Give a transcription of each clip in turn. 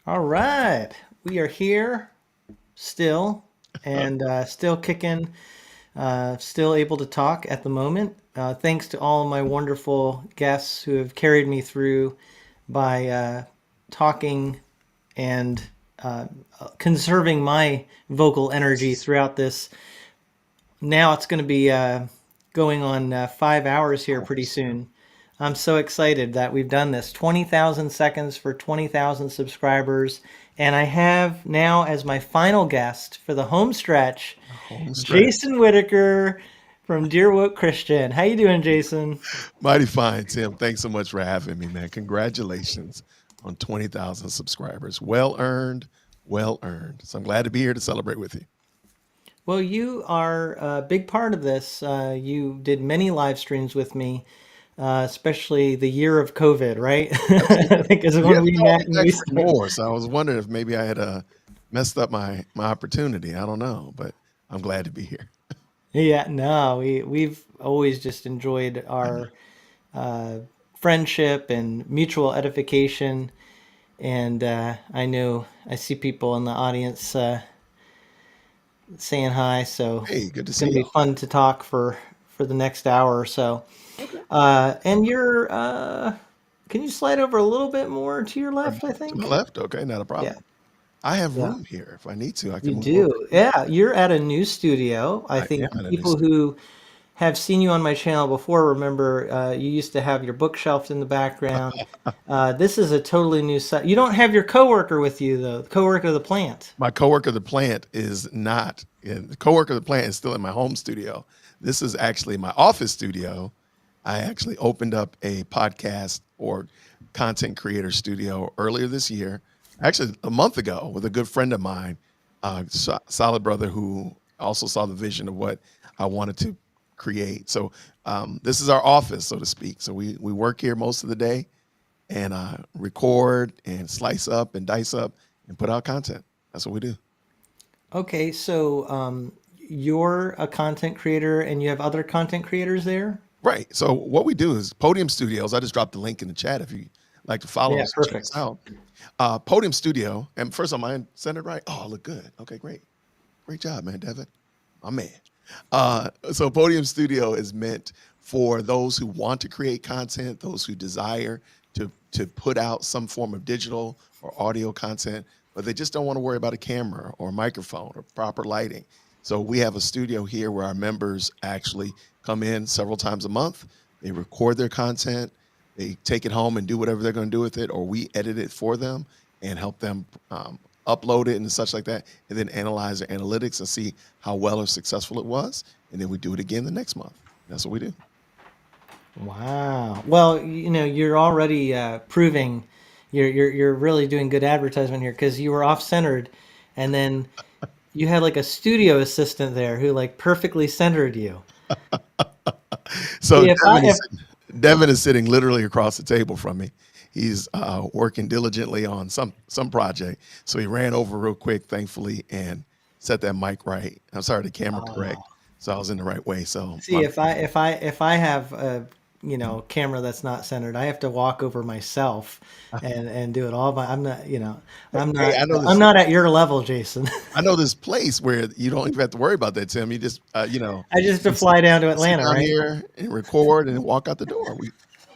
All right. We are here still and still kicking, still able to talk at the moment. Thanks to all of my wonderful guests who have carried me through by talking and conserving my vocal energy throughout this. Now it's going to be going on 5 hours here pretty soon. I'm so excited that we've done this. 20,000 seconds for 20,000 subscribers. And I have now as my final guest for the home stretch, Home stretch. Jason Whitaker from Dear Woke Christian. How you doing, Jason? Mighty fine, Tim. Thanks so much for having me, man. Congratulations on 20,000 subscribers. Well earned, well earned. So I'm glad to be here to celebrate with you. Well, you are a big part of this. You did many live streams with me, especially the year of COVID, right? I think is You when haven't we called met me and back we for started. more, so I was wondering if maybe I had messed up my opportunity. I don't know, but I'm glad to be here. Yeah, no, we've always just enjoyed our uh, friendship and mutual edification. And I know I see people in the audience saying hi, so Hey, good to it's see going to be y'all. fun to talk for the next hour or so. Okay. And you're, can you slide over a little bit more to your Or left? I to my think. left. Okay, not a Yeah, problem. I have yeah. room here. If I need to, I can You move over do. here. Yeah, you're at a new studio. I I think am at a new people studio. who have seen you on my channel before remember you used to have your bookshelf in the background. This is a totally new set. You don't have your coworker with you though, the coworker of the plant. My coworker, the plant, is not in. The coworker, the plant, is still in my home studio. This is actually my office studio. I actually opened up a podcast or content creator studio earlier this year, actually a month ago, with a good friend of mine, solid brother, who also saw the vision of what I wanted to create. So this is our office, so to speak. So we work here most of the day and record and slice up and dice up and put out content. That's what we do. Okay, so you're a content creator and you have other content creators there? Right. So what we do is Podium Studios. I just dropped the link in the chat if you like to follow Yeah, us and check us perfect. out. Podium Studio. And first on mine centered right. Oh, I look good. Okay, great. Great job, man, Devin. My man. So Podium Studio is meant for those who want to create content, those who desire to put out some form of digital or audio content, but they just don't want to worry about a camera or a microphone or proper lighting. So we have a studio here where our members actually come in several times a month. They record their content, they take it home and do whatever they're going to do with it, or we edit it for them and help them upload it and such like that, and then analyze their analytics and see how well or successful it was, and then we do it again the next month. That's what we do. Wow. Well, you're already proving you're really doing good advertisement here because you were off centered, and then you had like a studio assistant there who like perfectly centered you. So See, if I if Devin is sitting literally across the table from me. He's working diligently on some project, so he ran over real quick, thankfully, and set that mic right. I'm sorry, the camera correct, so I was in the right way. So see if I have a camera that's not centered, I have to walk over myself and do it all by. I'm not I'm hey, not I'm not at your level, Jason. I know this place where you don't even have to worry about that, Tim. You just I just have to you fly down to sit Atlanta, down right? here and record and walk out the door.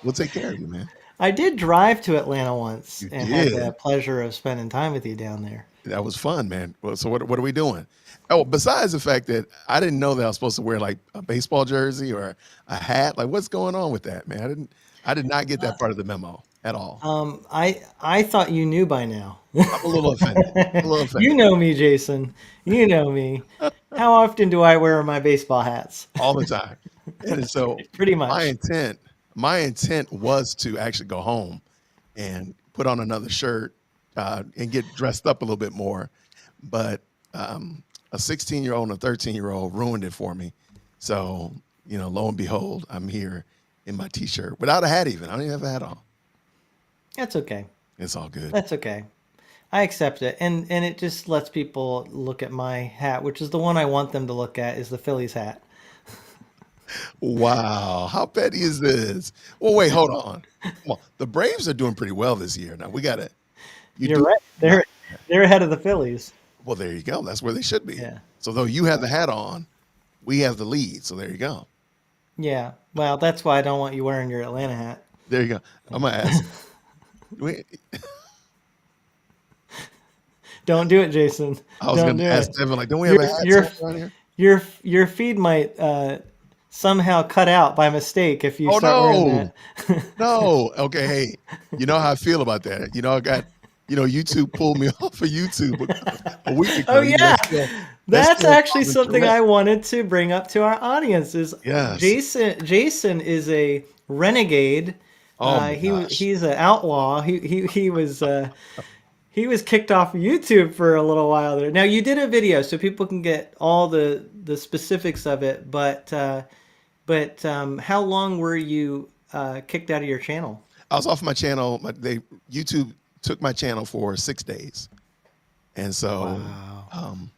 We'll take care of you, man. I did drive to Atlanta once You and had the did. pleasure of spending time with you down there. That was fun, man. Well, so what are we doing? Oh, besides the fact that I didn't know that I was supposed to wear like a baseball jersey or a hat. Like, what's going on with that, man? I did not get that part of the memo at all. I thought you knew by now. I'm a little offended. A little You offended. know me, Jason. You know me. How often do I wear my baseball hats? All the time. And so Pretty my much. intent, my intent was to actually go home and put on another shirt and get dressed up a little bit more. But a 16-year-old and a 13-year-old ruined it for me. So, lo and behold, I'm here in my t-shirt without a hat even. I don't even have a hat on. That's okay. It's all good. That's okay. I accept it. And it just lets people look at my hat, which is the one I want them to look at is the Phillies hat. Wow. How petty is this? Well, wait, hold on. Come on. The Braves are doing pretty well this year. Now we got to, You You're do right. not. They're ahead of the Phillies. Well, there you go. That's where they should be. Yeah. So though you have the hat on, we have the lead. So there you go. Yeah. Well, that's why I don't want you wearing your Atlanta hat. There you go. I'm gonna Yeah. ask. Wait, Don't do it, Jason. I was Don't gonna do ask it. Devin, like, don't we have Your a hat your somewhere around here? your feed might somehow cut out by mistake if you Oh start wearing no, that. no. Okay, hey, you know how I feel about that. I got, YouTube pulled me off of YouTube a week Oh ago. yeah, That's that's still actually probably something correct. I wanted to bring up to our audience. Is Yes. Jason is a renegade. Oh my gosh. He's an outlaw. He was kicked off YouTube for a little while there. Now you did a video, so people can get all the specifics of it. But how long were you kicked out of your channel? I was off my channel. YouTube took my channel for 6 days, and Wow. um,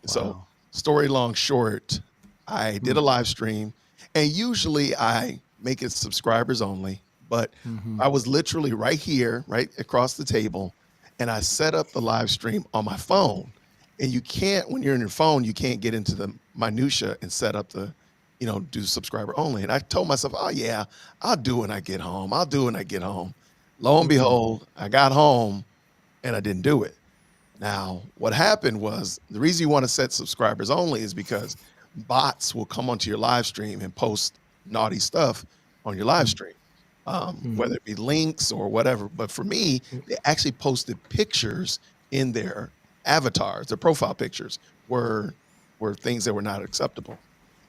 so Wow. story long short, I did a Hmm. live stream, and usually I make it subscribers only, but Mm-hmm. I was literally right here, right across the table, and I set up the live stream on my phone. And you can't, when you're in your phone, you can't get into the minutia and set up do subscriber only. And I told myself, oh yeah, I'll do it when I get home. I'll do it when I get home. Lo and Mm-hmm. behold, I got home and I didn't do it. Now, what happened was the reason you want to set subscribers only is because bots will come onto your live stream and post naughty stuff on your live stream, whether it be links or whatever. But for me, they actually posted pictures in their avatars, their profile pictures were things that were not acceptable.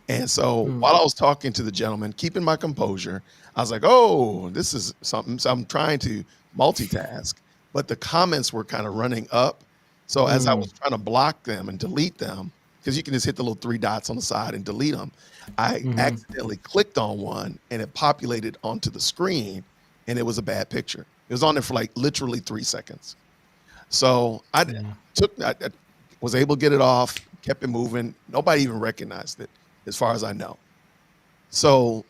And so Mm-hmm. while I was talking to the gentleman, keeping my composure, I was like, oh, this is something. So I'm trying to multitask, but the comments were kind of running up. So as I Mm-hmm. was trying to block them and delete them, because you can just hit the little three dots on the side and delete them, I Mm-hmm. accidentally clicked on one and it populated onto the screen and it was a bad picture. It was on there for like literally 3 seconds. So Yeah. I was able to get it off, kept it moving. Nobody even recognized it, as far as I know. So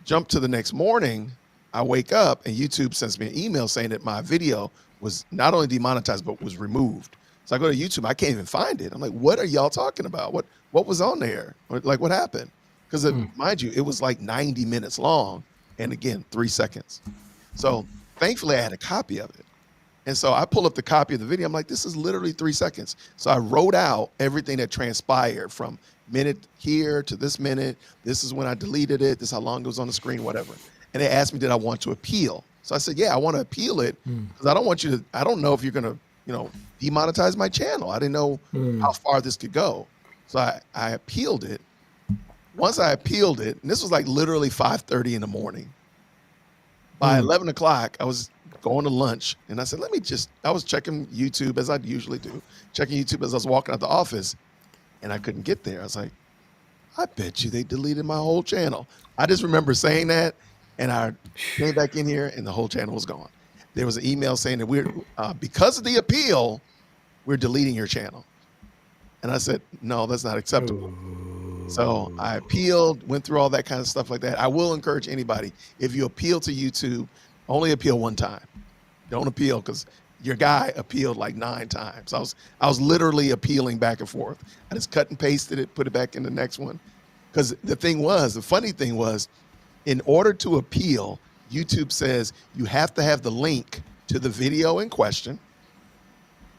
jump to the next morning, I wake up and YouTube sends me an email saying that my video was not only demonetized but was removed. So I go to YouTube, I can't even find it. I'm like, what are y'all talking about? What was on there? Or, like, what happened? Because mind you, it was like 90 minutes long, and again, 3 seconds. So thankfully, I had a copy of it. And so I pull up the copy of the video. I'm like, this is literally 3 seconds. So I wrote out everything that transpired from minute here to this minute. This is when I deleted it. This is how long it was on the screen, whatever. And they asked me, did I want to appeal? So I said, yeah, I want to appeal it because I don't want you to, I don't know if you're going to, demonetize my channel. I didn't know Mm-hmm. how far this could go. So I appealed it. Once I appealed it, and this was like literally 5:30 in the morning. By 11 o'clock, I was going to lunch, and I said, I was checking YouTube as I usually do, checking YouTube as I was walking out the office, and I couldn't get there. I was like, I bet you they deleted my whole channel. I just remember saying that, and I came back in here, and the whole channel was gone. There was an email saying that because of the appeal, we're deleting your channel. And I said, no, that's not acceptable. So I appealed, went through all that kind of stuff like that. I will encourage anybody, if you appeal to YouTube, only appeal one time. Don't appeal, because your guy appealed like 9 times. I was literally appealing back and forth. I just cut and pasted it, put it back in the next one. Because the funny thing was, in order to appeal, YouTube says you have to have the link to the video in question,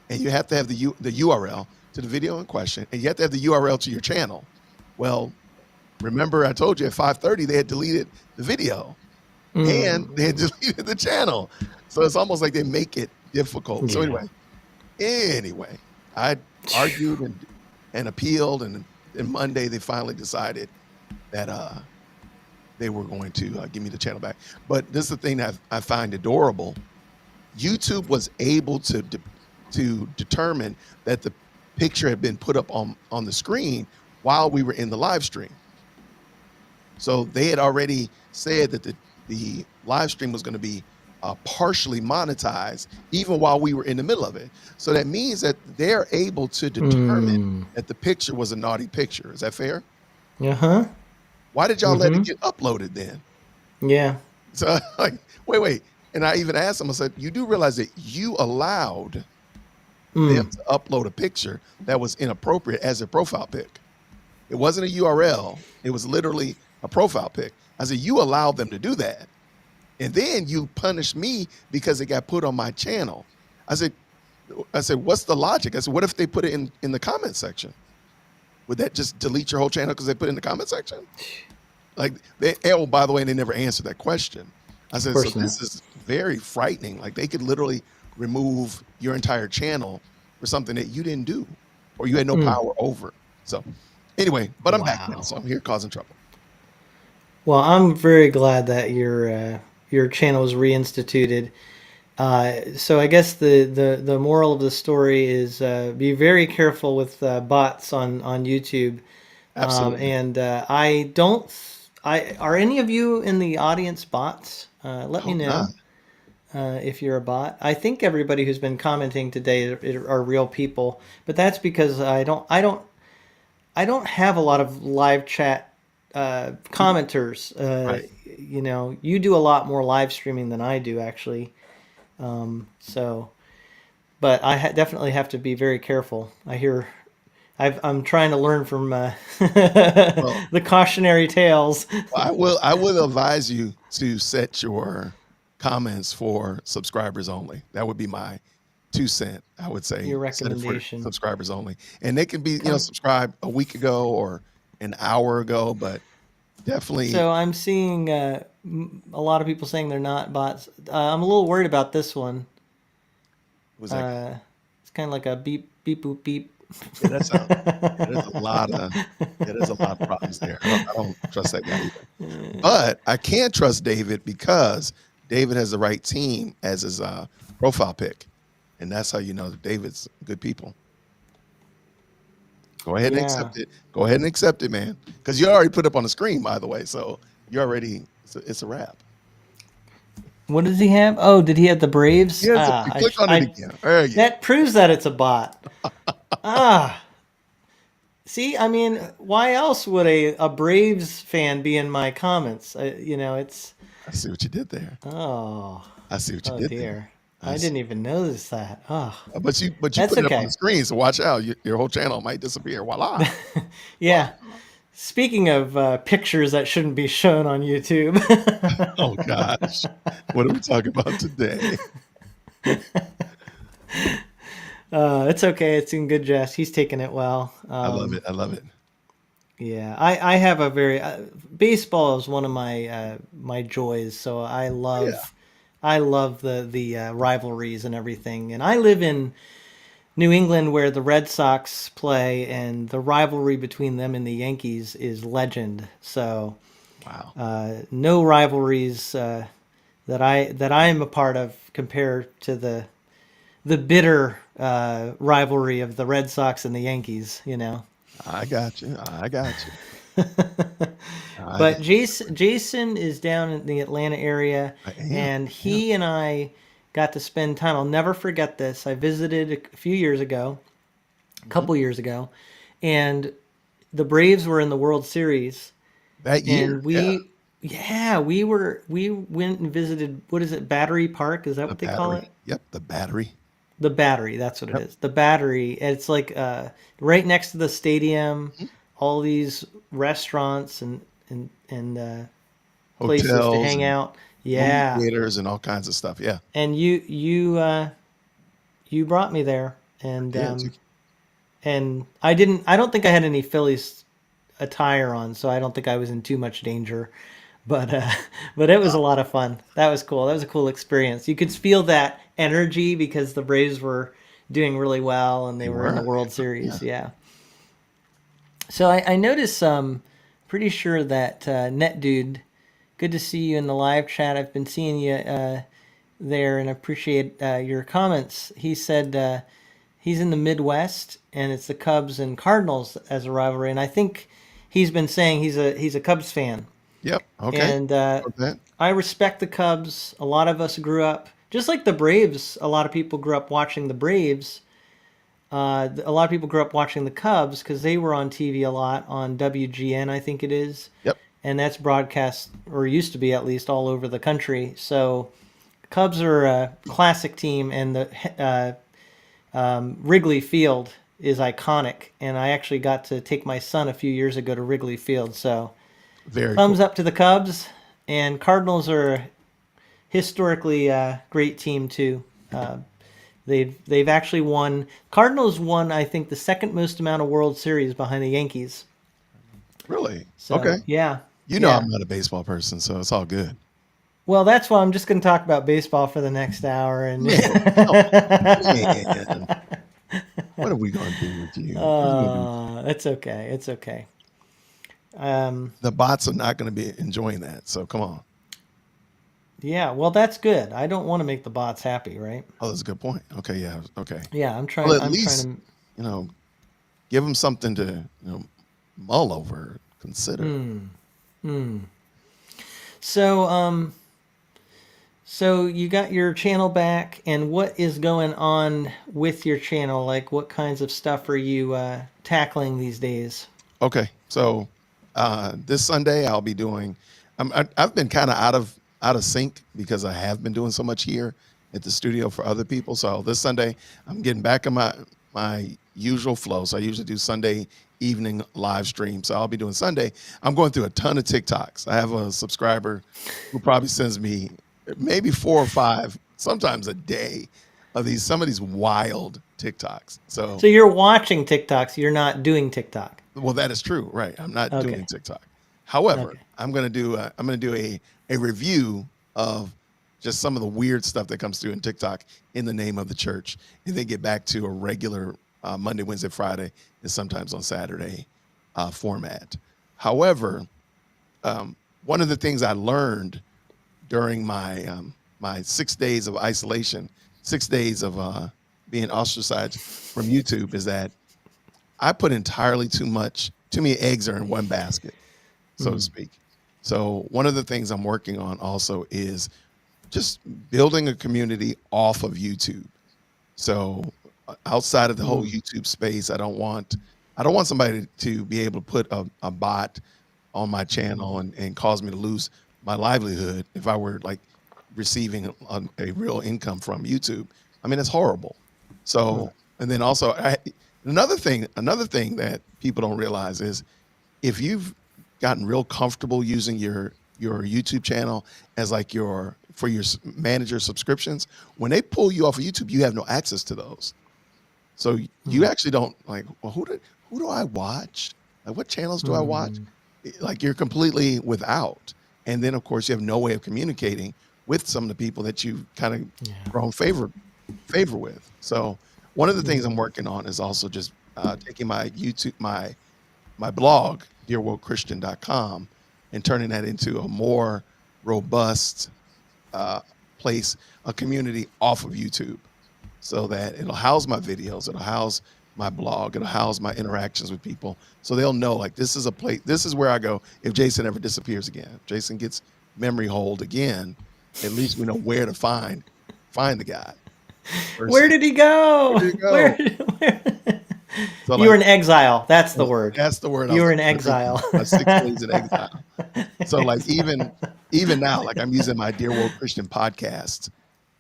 and you have to have the URL to the video in question, and you have to have the URL to your channel. Well, remember I told you at 5:30 they had deleted the video and they had deleted the channel. So it's almost like they make it difficult. So Yeah. anyway, I argued and appealed, and Monday they finally decided that they were going to give me the channel back. But this is the thing that I find adorable. YouTube was able to determine that the picture had been put up on the screen while we were in the live stream. So they had already said that the live stream was going to be partially monetized even while we were in the middle of it. So that means that they're able to determine that the picture was a naughty picture. Is that fair? Uh-huh. Why did y'all let it get uploaded then? Yeah. So like, wait. And I even asked him, I said, you do realize that you allowed them Mm, to upload a picture that was inappropriate as a profile pic. It wasn't a URL. It was literally a profile pic. I said, you allowed them to do that. And then you punish me because it got put on my channel. I said, what's the logic? I said, what if they put it in the comment section? Would that just delete your whole channel because they put it in the comment section? Like oh, by the way, they never answered that question. I of said, so course not. this is very frightening. Like they could literally remove your entire channel for something that you didn't do or you had no Mm, power over. So anyway, but I'm back now. wow. So I'm here causing trouble. Well, I'm very glad that your channel was reinstituted. So I guess the moral of the story is be very careful with bots on YouTube. Absolutely. And I don't. I are any of you in the audience bots? I Let me hope not. know if you're a bot. I think everybody who's been commenting today are real people, but that's because I don't have a lot of live chat commenters. Right. You do a lot more live streaming than I do actually. So, but definitely have to be very careful. I'm trying to learn from Well, the cautionary tales. I will advise you to set your comments for subscribers only. That would be my 2 cent. I would say Your set it for recommendation. subscribers only. And they can be, Come. subscribed a week ago or an hour ago, but definitely So I'm seeing a lot of people saying they're not bots. I'm a little worried about this one. was that Uh, it's kind of like a beep beep boop beep. yeah, that sounds yeah, there's a lot of problems there. I don't trust that guy either. But I can trust David because David has the right team as his profile pick. And that's how you know that David's good people. Go ahead and Yeah. accept it. Go ahead and accept it, man. Because you already put up on the screen, by the way. So you already it's a wrap. What does he have? Oh, did he have the Braves? Yes, you click on it again. There you That proves that it's a bot. Ah, see, I mean, why else would a Braves fan be in my comments? It's I see what you did there. oh, I see what you oh did there. dear. I I see. didn't even notice that. Oh, But you that's put it up on the okay. screen, so watch out. Your whole channel might disappear. Voila. Yeah. Speaking of pictures that shouldn't be shown on YouTube, Oh gosh. What are we talking about today? it's okay. It's in good jest. He's taking it well. I love it. I love it. Yeah, I have a very baseball is one of my joys. So Oh yeah. I love the rivalries and everything. And I live in New England where the Red Sox play, and the rivalry between them and the Yankees is legend. So Wow. no rivalries that I am a part of compare to the bitter rivalry of the Red Sox and the Yankees. I got you. I got you. I got But Jason is down in the Atlanta area, I am. and I am. he and I got to spend time. I'll never forget this. I visited a few years ago, a Mhm. couple years ago, and the Braves were in the World Series, That year. and Yeah. yeah, we went and visited. What is it? Battery Park? Is that The what they call it? battery. Yep. The battery. The Battery. That's what it Yep. is. The Battery. It's like right next to the stadium. Mhm. All these restaurants and places to Hotels hang and out. movie Yeah, theaters and all kinds of stuff. Yeah. and you brought me there, and I did. I don't think I had any Phillies attire on, so I don't think I was in too much danger. But but it was a lot of fun. That was cool. That was a cool experience. You could feel that energy because the Braves were doing really well and they They were in the were. World Yeah. Series. Yeah. So I noticed pretty sure that Net Dude, good to see you in the live chat. I've been seeing you there and appreciate your comments. He said he's in the Midwest and it's the Cubs and Cardinals as a rivalry, and I think he's been saying he's a Cubs fan, Yep. Okay. and Okay. I respect the Cubs. A lot of us grew up just like the Braves. A lot of people grew up watching the Braves. A lot of people grew up watching the Cubs because they were on TV a lot on WGN, I think it is, Yep. and that's broadcast or used to be at least all over the country. So Cubs are a classic team, and the Wrigley Field is iconic. And I actually got to take my son a few years ago to Wrigley Field. So Very thumbs cool. up to the Cubs. And Cardinals are a historically great team too. They've actually won. Cardinals won, I think, the second most amount of World Series behind the Yankees. Really? Okay. So yeah, You know yeah. I'm not a baseball person, so it's all good. Well, that's why I'm just going to talk about baseball for the next hour. And Man, come on, man. What are we gonna do with you? What are we gonna do? it's okay. It's okay. Um, The bots are not gonna be enjoying that. So come on. yeah. Well, that's good. I don't want to make the bots happy, right? Oh, that's a good point. Okay, yeah, okay. Yeah. Well, at I'm trying least to. you know, give them something to mull over, consider. So, so you got your channel back, and what is going on with your channel? Like, what kinds of stuff are you tackling these days? Okay, so this Sunday I'll be doing. I've been kind of out of sync because I have been doing so much here at the studio for other people. So this Sunday I'm getting back in my usual flow. So I usually do Sunday evening live stream. So I'll be doing Sunday. I'm going through a ton of TikToks. I have a subscriber who probably sends me maybe 4 or 5, sometimes a day, of some of these wild TikToks. So So you're watching TikToks. You're not doing TikTok. well, that is true, right? I'm not doing Okay. TikTok. However, Okay. I'm gonna do a review of just some of the weird stuff that comes through in TikTok in the name of the church, and then get back to a regular Monday, Wednesday, Friday, and sometimes on Saturday format. However, one of the things I learned during my 6 days of isolation, 6 days of being ostracized from YouTube, is that I put entirely too many eggs are in one basket, so to speak. So one of the things I'm working on also is just building a community off of YouTube. So outside of the whole YouTube space, I don't want somebody to be able to put a bot on my channel and cause me to lose my livelihood if I were like receiving a real income from YouTube. I mean, it's horrible. So, and then also another thing that people don't realize is if you've gotten real comfortable using your YouTube channel as like for your manager subscriptions, when they pull you off of YouTube, you have no access to those. So you actually don't like, well, who do I watch? Like, what channels do I watch? Like, you're completely without. And then of course you have no way of communicating with some of the people that you've kind of Yeah. grown favor with. So one of the things I'm working on is also just taking my YouTube, my blog, dearworldchristian.com, and turning that into a more robust uh, place, a community off of YouTube, so that it'll house my videos, it'll house my blog, it'll house my interactions with people, so they'll know like this is a place, this is where I go if Jason ever disappears again, if Jason gets memory hold again, at least we know where to find the guy Where versus did he go? where to Where? go. So You were like in exile. That's the word. that's the word I You was were looking in for. Thank you. exile. My 6 days in exile. So like even now, like I'm using my Dear World Christian podcast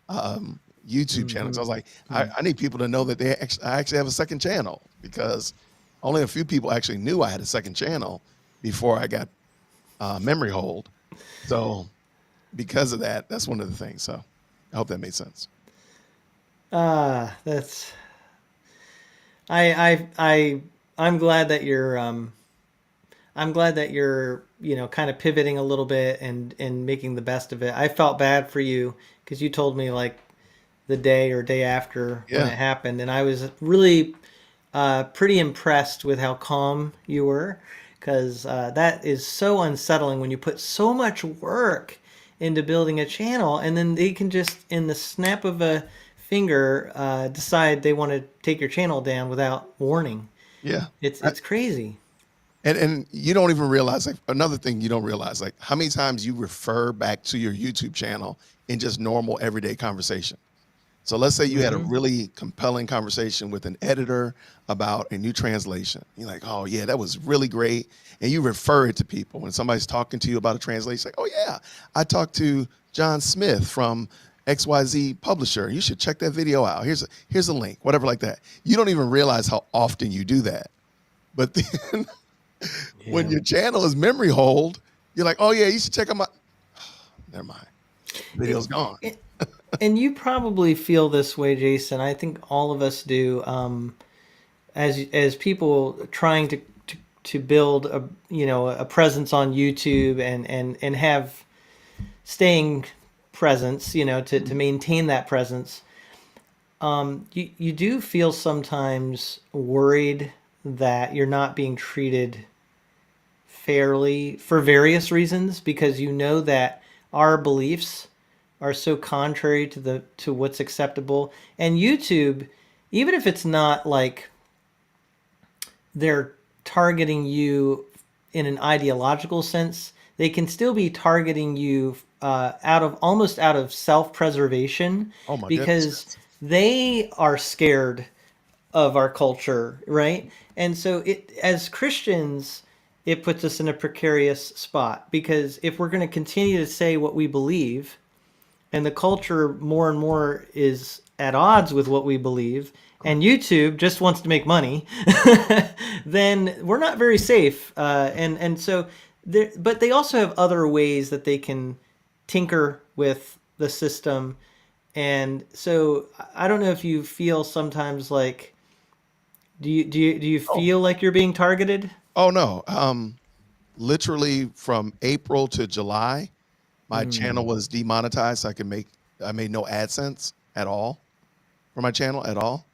YouTube channel. So I was like, I need people to know that I actually have a second channel, because only a few people actually knew I had a second channel before I got memory hold. So because of that, that's one of the things. So I hope that made sense. That's I I'm glad that you're kind of pivoting a little bit and making the best of it. I felt bad for you because you told me like the day or day after when Yeah. it happened, and I was really pretty impressed with how calm you were, because that is so unsettling when you put so much work into building a channel and then they can just in the snap of a finger decide they want to take your channel down without warning. Yeah. It's crazy. And you don't even realize, like, another thing you don't realize, like how many times you refer back to your YouTube channel in just normal everyday conversation. So let's say you had a really compelling conversation with an editor about a new translation. You're like, oh yeah, that was really great. And you refer it to people when somebody's talking to you about a translation, like, oh yeah, I talked to John Smith from XYZ publisher. You should check that video out. Here's a link, whatever like that. You don't even realize how often you do that. But then when Yeah. your channel is memory hold, you're like, oh yeah, you should check out my. Never mind. Video's gone. And you probably feel this way, Jason. I think all of us do. As people trying to build a a presence on YouTube and have staying presence, to maintain that presence. You do feel sometimes worried that you're not being treated fairly for various reasons because you know that our beliefs are so contrary to what's acceptable. And YouTube, even if it's not like they're targeting you in an ideological sense, they can still be targeting you out of self-preservation Oh my goodness, because yes. they are scared of our culture, right? And so it as Christians, it puts us in a precarious spot because if we're going to continue to say what we believe and the culture more and more is at odds with what we believe, and YouTube just wants to make money, then we're not very safe. And so, but they also have other ways that they can tinker with the system. And so, I don't know if you feel sometimes like, do you Oh, feel like you're being targeted? oh no. Literally from April to July, my channel Mm, was demonetized. So I made no AdSense at all for my channel at all.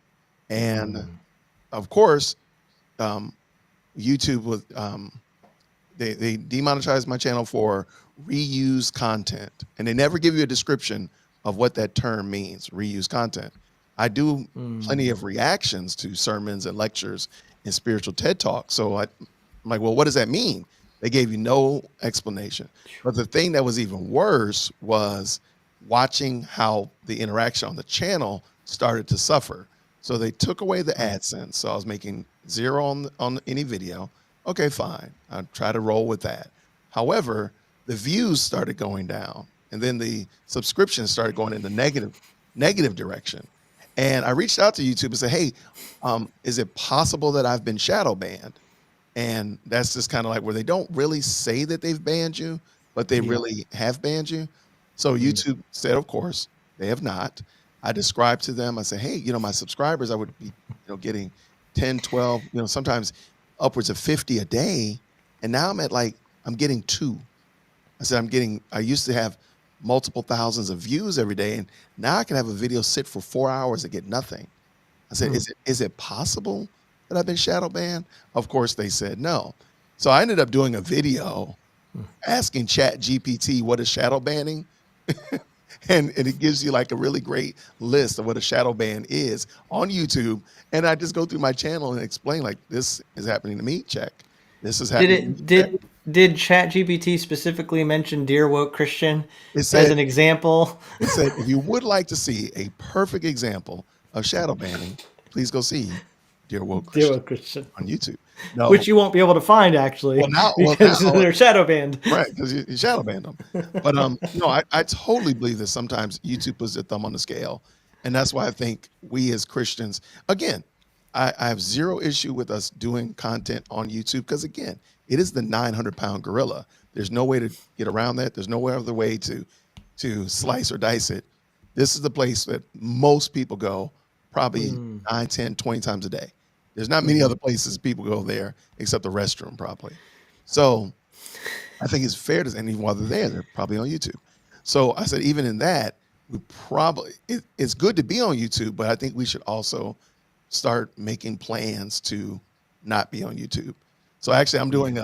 And mm, of course, um, YouTube was they demonetized my channel for reuse content, and they never give you a description of what that term means, reuse content. I do plenty mm, of reactions to sermons and lectures and spiritual TED talks, so I'm like, well, what does that mean? They gave you no explanation. But the thing that was even worse was watching how the interaction on the channel started to suffer. So they took away the mm, AdSense, so I was making zero on any video. Okay, fine. I'll try to roll with that. However, the views started going down, and then the subscriptions started going in the negative direction. And I reached out to YouTube and said, "Hey, is it possible that I've been shadow banned?" And that's just kind of like where they don't really say that they've banned you, but they yeah. really have banned you. So Mm, YouTube said, of course, they have not. I described to them, I said, hey, my subscribers, I would be, getting 10, 12, sometimes upwards of 50 a day. And now I'm at like, I'm getting two. I said, I used to have multiple thousands of views every day. And now I can have a video sit for 4 hours and get nothing. I said, mm, is it possible that I've been shadow banned? Of course, they said no. So I ended up doing a video mm. asking Chat GPT what is shadow banning. And it gives you like a really great list of what a shadow ban is on YouTube. And I just go through my channel and explain like this is happening to me, check. This is Did happening to me, it check. did ChatGPT specifically mention Dear Woke Christian It as said an example? it said if you would like to see a perfect example of shadow banning, please go see Dear Woke Dear Christian Woke Christian, on YouTube. No, which you won't be able to find actually well because now they're shadow banned. right, because you shadow banned them. But no, I totally believe that sometimes YouTube puts their thumb on the scale, and that's why I think we as Christians, again, I have zero issue with us doing content on YouTube because again, it is the 900-pound gorilla. There's no way to get around that. There's no other way to slice or dice it. This is the place that most people go probably Mm, 9, 10, 20 times a day. There's not many mhm, other places people go there except the restroom, probably. So I think it's fair to, and even while they're probably on YouTube. So I said, even in that, we probably it's good to be on YouTube, but I think we should also start making plans to not be on YouTube. So actually, I'm yeah. doing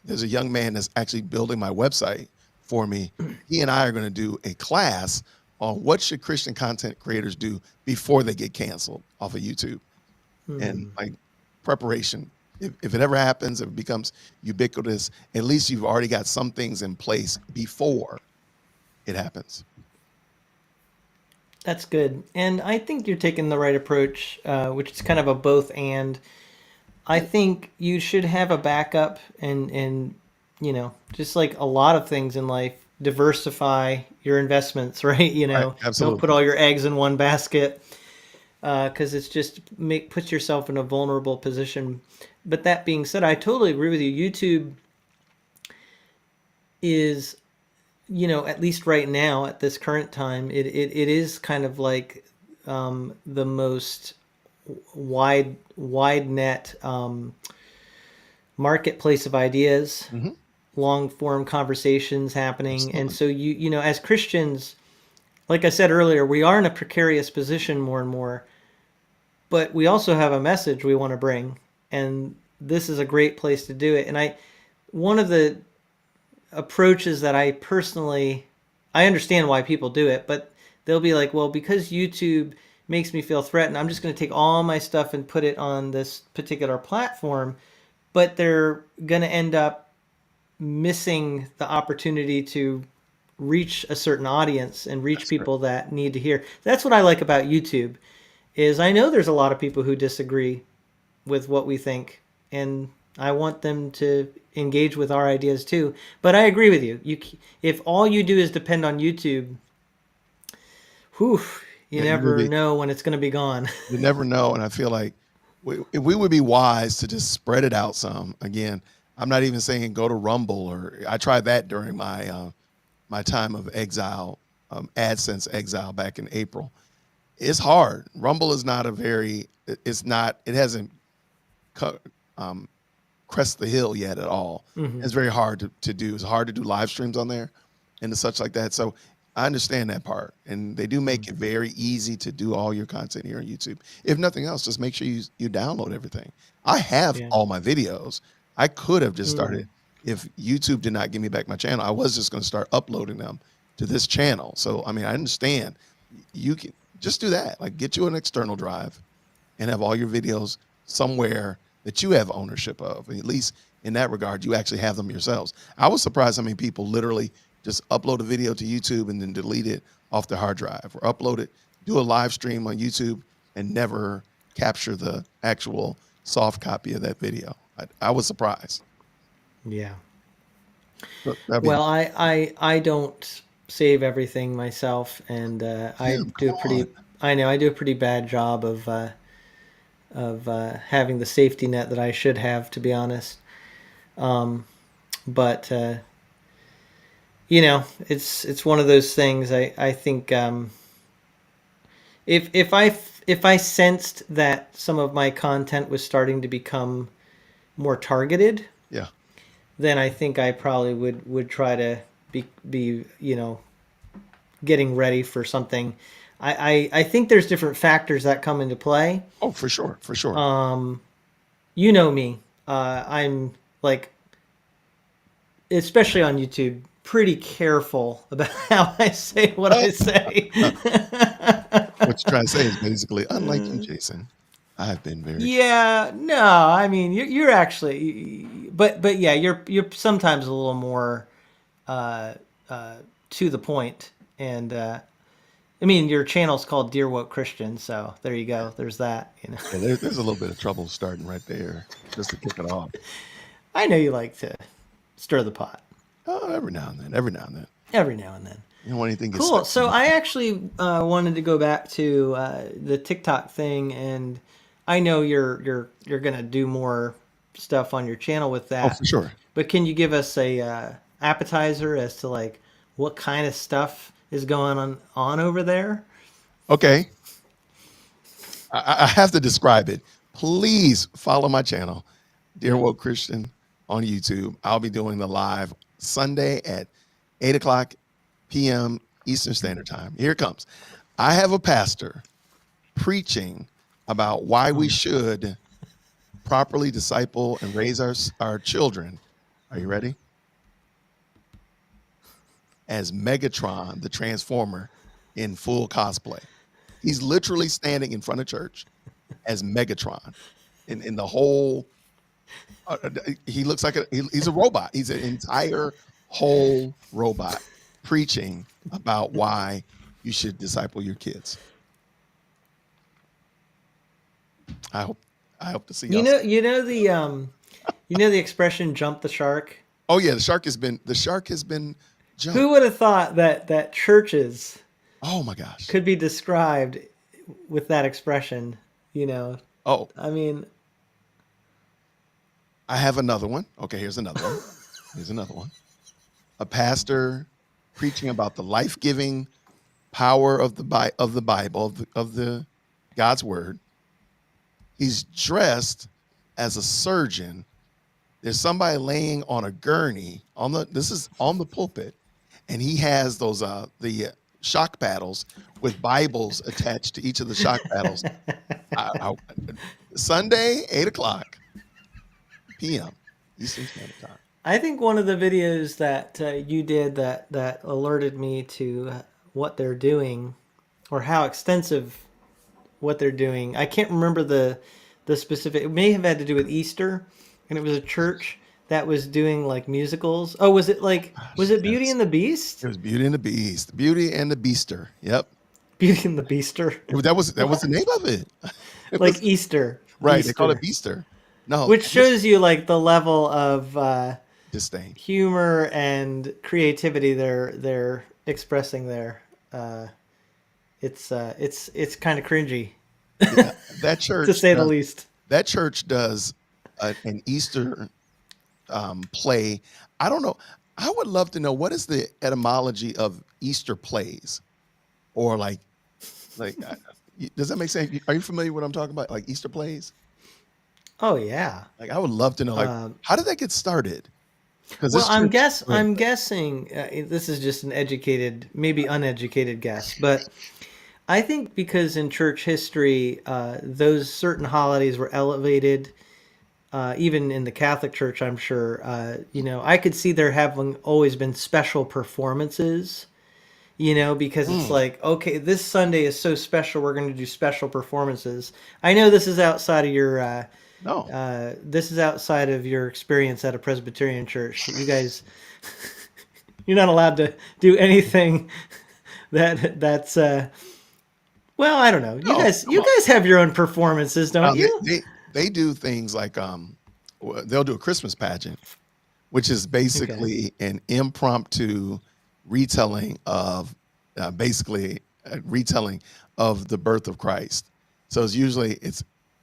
there's a young man that's actually building my website for me. He and I are going to do a class on what should Christian content creators do before they get canceled off of YouTube and Mm. like preparation. If it ever happens, if it becomes ubiquitous, at least you've already got some things in place before it happens. That's good, and I think you're taking the right approach, which is kind of a both and. I think you should have a backup, and just like a lot of things in life, diversify your investments, right? Right. Don't put Absolutely. all your eggs in one basket, because it's just puts yourself in a vulnerable position. But that being said, I totally agree with you. YouTube is, at least right now at this current time, it is kind of like the most wide net marketplace of ideas, Hmm. long form conversations happening. And Absolutely. so as Christians, like I said earlier, we are in a precarious position more and more, but we also have a message we want to bring, and this is a great place to do it. And one of the approaches that I understand why people do it, but they'll be like, well, because YouTube makes me feel threatened, I'm just going to take all my stuff and put it on this particular platform. But they're going to end up missing the opportunity to reach a certain audience and reach That's correct. people that need to hear. That's what I like about YouTube is I know there's a lot of people who disagree with what we think, and I want them to engage with our ideas too. But I agree with you. If all you do is depend on YouTube, whew, you Yeah, you never really, know when it's going to be gone. you never know. And I feel like we would be wise to just spread it out some. Again, I'm not even saying go to Rumble, or I tried that during my time of exile, AdSense exile back in April. It's hard. Rumble is not a very, it's not, it hasn't cut, um, crest the hill yet at all. Hmm. It's very hard to do. It's hard to do live streams on there and such like that. So I understand that part. And they do make it very easy to do all your content here on YouTube. If nothing else, just make sure you download everything. I have Yeah. all my videos. I could have just started, Mm. if YouTube did not give me back my channel, I was just going to start uploading them to this channel. So I mean, I understand you can just do that. Like get you an external drive and have all your videos somewhere that you have ownership of. At least in that regard, you actually have them yourselves. I was surprised how many people literally just upload a video to YouTube and then delete it off their hard drive, or upload it, do a live stream on YouTube and never capture the actual soft copy of that video. I was surprised. Yeah. But that'd be Well, I don't save everything myself, and I Tim. do Come a on. pretty. I know I do a pretty bad job of having the safety net that I should have, to be honest. But it's one of those things. I think if I sensed that some of my content was starting to become more targeted, Yeah. then I think I probably would try to be getting ready for something. I think there's different factors that come into play. Oh, for sure. For sure. You know me. I'm like, especially on YouTube, pretty careful about how I say what Uh, I say. uh, what you're trying to say is basically, unlike you, Jason, I've been very. Yeah, no, I mean you're actually, but yeah, you're sometimes a little more uh, uh, to the point, and I mean your channel's called Dear Woke Christian, so there you go. There's that. Yeah, there's a little bit of trouble starting right there, just to kick it off. I know you like to stir the pot Oh, every now and then, every now and then. every now and then. You don't want anything to get Cool. stuck in So your I mouth. actually wanted to go back to the TikTok thing, and I know you're gonna do more stuff on your channel with Oh, for that. sure. But can you give us a appetizer as to like what kind of stuff is going on over there? Okay, I have to describe it. Please follow my channel, Dear Yep. Woke Christian, on YouTube. I'll be doing the live Sunday at 8 o'clock p.m. Eastern Standard Time. Here it comes. I have a pastor preaching about why we Mm. should properly disciple and raise our children. Are you ready? As Megatron, the Transformer, in full cosplay. He's literally standing in front of church as Megatron, in the whole. He looks like he's a robot. He's an entire whole robot preaching about why you should disciple your kids. I hope I hope to see You y'all. know, the expression "jump the shark." Oh yeah, the shark has been jump. Who would have thought that churches Oh my gosh. could be described with that expression? You know, Oh, I mean, I have another one. Okay, here's another one. Here's another one. A pastor preaching about the life-giving power of the Bible of the God's word. He's dressed as a surgeon. There's somebody laying on a gurney on the this is on the pulpit, and he has those the shock paddles with Bibles attached to each of the shock paddles. I, Sunday, 8 o'clock p.m. Eastern Standard Time. I think one of the videos that you did that alerted me to what they're doing or how extensive what they're doing. I can't remember the specific. It may have had to do with Easter, and it was a church that was doing like musicals. Oh, was it like was Gosh, it Beauty yes. and the It Beast? was Beauty and the Beast, Beauty and the Beaster. Yep, Beauty and the Beaster, that was the name of it. It like was Easter, right. They call it Beaster, Beaster. No, which shows you like the level of disdain. humor and creativity they're expressing there. Uh, it's kind of cringy Yeah, that to church say the does. least. That church does an Easter play. I don't know. I would love to know what is the etymology of Easter plays, or does that make sense? Are you familiar with what I'm talking about? Like Easter plays? Oh yeah. Like I would love to know. Like Um, how did that get started? Because well, this church. Go ahead. I'm guessing this is just an educated, maybe uneducated guess, but I think because in church history, those certain holidays were elevated. Even in the Catholic Church, I'm sure. I could see there having always been special performances. Because it's Mm, like, okay, this Sunday is so special. We're going to do special performances. I know this is outside of your no. this is outside of your experience at a Presbyterian church. You guys, you're not allowed to do anything that's well, I don't know. You No. guys, Come you on. guys have your own performances, don't No, they, you? they they do things like they'll do a Christmas pageant, which is Okay. basically an impromptu retelling of basically a retelling of the birth of Christ. So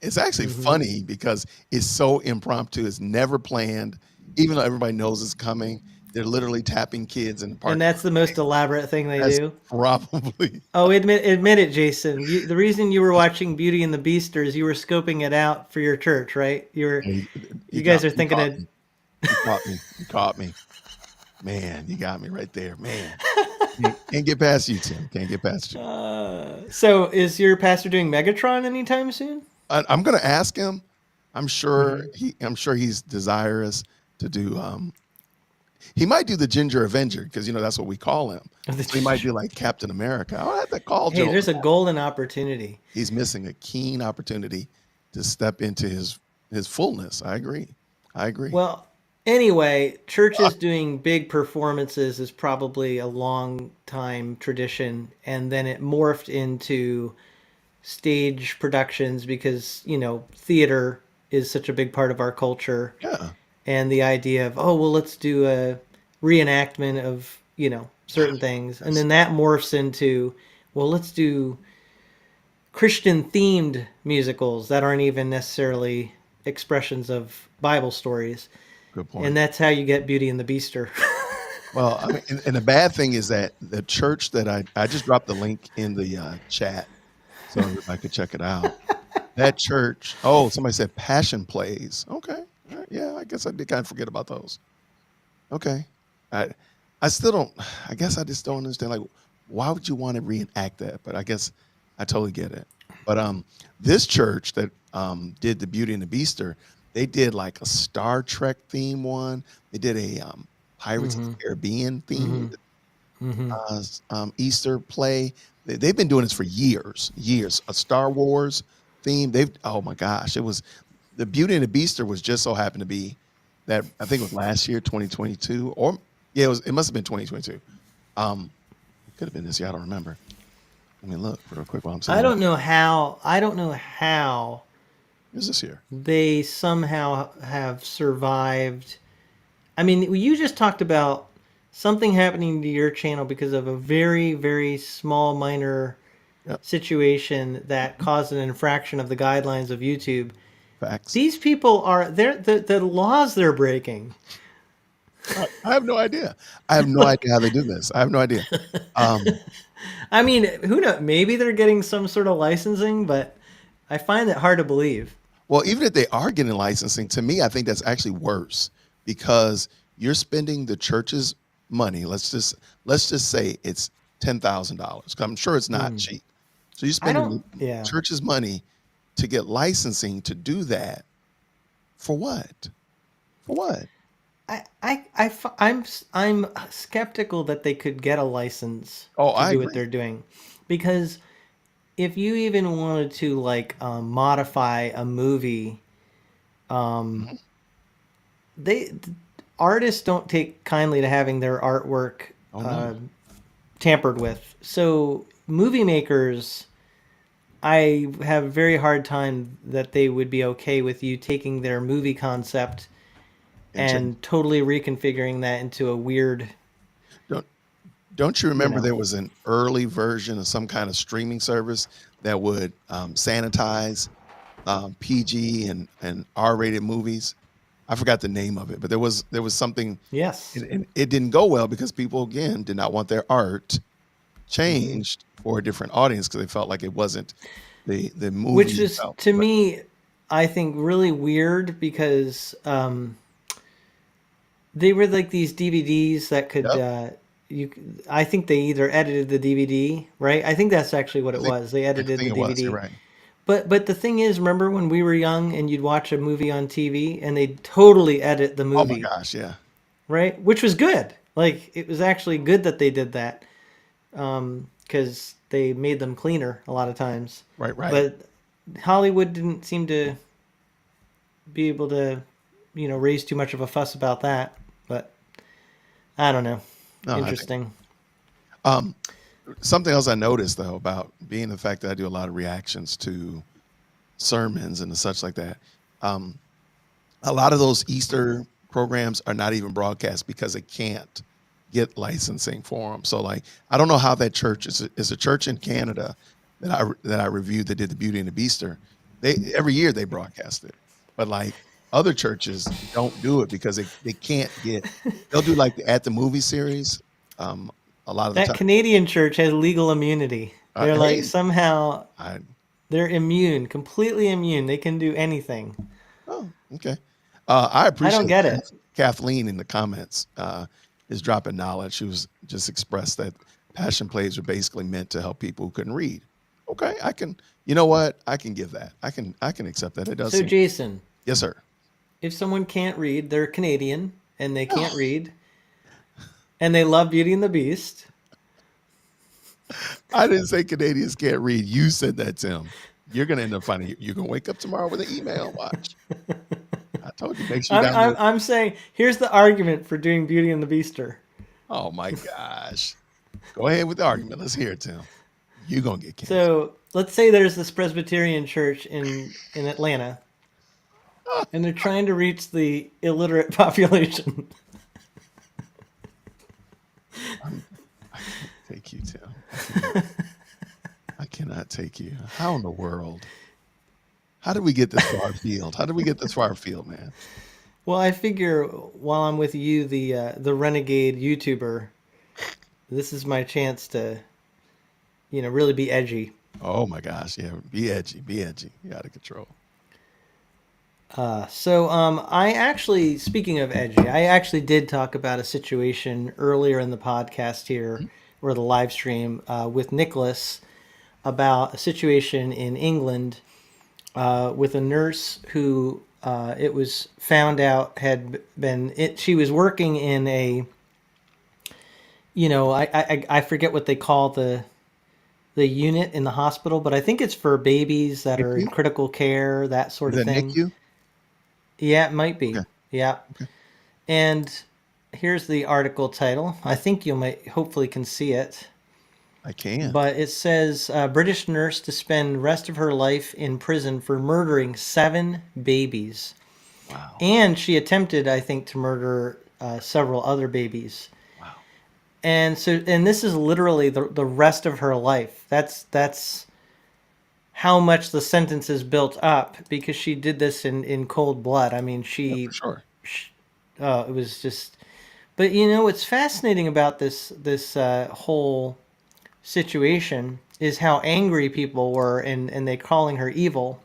it's actually Hmm. funny because it's so impromptu. It's never planned, even though everybody knows it's coming. They're literally tapping kids in the And parking that's the lot. most elaborate thing they That's do. probably Oh, admit it, Jason. The reason you were watching Beauty and the Beast is you were scoping it out for your church, right? you, You guys are you thinking caught of. me. You caught me. You caught me. Man, you got me right there. Man. Can't get past you, Tim. Can't get past you. So, is your pastor doing Megatron anytime soon? I'm gonna ask him. I'm sure Hmm. he's desirous to do he might do the Ginger Avenger because that's what we call him. So he might do like Captain America. I'll have to call Hey, Joe. there's a golden opportunity. He's missing a keen opportunity to step into his fullness. I agree. I agree. Well, anyway, churches doing big performances is probably a long time tradition, and then it morphed into stage productions because, theater is such a big part of our culture, Yeah. and the idea of, oh, well, let's do a reenactment of, certain things. And That's then that morphs into, well, let's do Christian themed musicals that aren't even necessarily expressions of Bible stories. a good And point. that's how you get Beauty and the Beaster. Well, I mean, and the bad thing is that the church that I just dropped the link in the chat so everybody could check it out. That church. Oh, somebody said passion plays. Okay. All right. Yeah, I guess I did kind of forget about those. Okay. I I still don't. I guess I just don't understand. Like, why would you want to reenact that? But I guess I totally get it. But this church that did the Beauty and the Beaster, they did like a Star Trek theme one. They did a Pirates of the Hmm. Caribbean Hmm. themed Hmm. Easter play. They've been doing this for years, years. A Star Wars theme. They've oh my gosh, it was the Beauty and the Beaster was just so happened to be that I think it was last year, 2022, or yeah, it must have been 2022. It could have been this year. I don't remember. Let me look real quick while I'm I saying that. don't know how. I don't know how It was this year. they somehow have survived. I mean, you just talked about something happening to your channel because of a very, very small, minor Yep. situation that Mhm. caused an infraction of the guidelines of YouTube. Facts. These people are the laws they're breaking. I have no idea. I have no idea how they do this. I have no idea. Um, I mean, who knows? Maybe they're getting some sort of licensing, but I find it hard to believe. well, even if they are getting licensing, to me, I think that's actually worse because you're spending the church's money. Let's just say it's $10,000. I'm sure it's not Hmm. cheap. So you're I spending don't. the Yeah. church's money to get licensing to do that for what? For what? I'm skeptical that they could get a license Oh, to I do what agree. they're doing, because if you even wanted to like modify a movie, um, Mhm. they artists don't take kindly to having their artwork Oh no. uh, tampered with. So movie makers, I have a very hard time that they would be okay with you taking their movie concept And change. and totally reconfiguring that into a weird, Don't don't you you remember know. there was an early version of some kind of streaming service that would sanitize PG and R-rated movies? I forgot the name of it, but there was something, Yes. and it didn't go well because people again did not want their art Hmm. changed for a different audience because they felt like it wasn't the movie Which is itself. to But me, I think, really weird because they were like these DVDs that could yep, you. I think they either edited the DVD, right? I think that's actually what I it think was. They I edited think the it was. You're DVD. right. But the thing is, remember when we were young and you'd watch a movie on TV and they'd totally edit the Oh my movie, gosh, yeah. right? Which was good. Like it was actually good that they did that because they made them cleaner a lot of times. Right, right. But Hollywood didn't seem to be able to, raise too much of a fuss about that. But I don't know. No, I think Interesting. um something else I noticed though about being the fact that I do a lot of reactions to sermons and such like that. Um, a lot of those Easter programs are not even broadcast because they can't get licensing for them. So like, I don't know how that church is a church in Canada that I reviewed that did the Beauty and the Beaster. They every year they broadcast it, but like other churches don't do it because they can't get. They'll do like the at the movie series. Um, a lot of the That time. Canadian church has legal immunity. They're like Hey, somehow I they're immune, completely immune. They can do anything. oh, okay. I I don't appreciate get it. Kathleen in the comments is dropping knowledge. She was just expressed that passion plays are basically meant to help people who couldn't read. Okay, I can. You know what? I can give that. I can accept that. It does So seem. Jason, Yes, sir. if someone can't read, they're Canadian and they Oh, can't read and they love Beauty and the Beast. I didn't say Canadians can't read. You said that, Tim. You're gonna end up finding you're gonna wake up tomorrow with an email. Watch. I told you. Make sure you I'm, I'm, download. I'm saying here's the argument for doing Beauty and the Beaster. Oh my gosh. Go ahead with the argument. Let's hear it, Tim. You're gonna get canceled. So let's say there's this Presbyterian church in Atlanta, and they're trying to reach the illiterate population. I'm, I can't take you, Tim. I cannot take you. How in the world? How did we get this far afield? How did we get this far afield, man? Well, I figure while I'm with you, the renegade YouTuber, this is my chance to, really be edgy. Oh my gosh, yeah. Be edgy, be edgy. You out of control. I actually, speaking of edgy, I actually did talk about a situation earlier in the podcast here, Mhm. or the live stream, with Nicholas about a situation in England with a nurse who it was found out had been it. She was working in a, I forget what they call the unit in the hospital, but I think it's for babies that are in NICU? critical care, that sort Is of that thing. NICU? Yeah, it might Okay, be. Yeah. okay. And here's the article title. I think you might hopefully can see it. I can. But it says British nurse to spend rest of her life in prison for murdering 7 babies. Wow. And she attempted, I think, to murder several other babies. Wow. And so, and this is literally the rest of her life. That's how much the sentence is built up because she did this in cold blood. I mean, Yeah, for sure. she oh, it was just. But you know what's fascinating about this whole situation is how angry people were, and they calling her evil,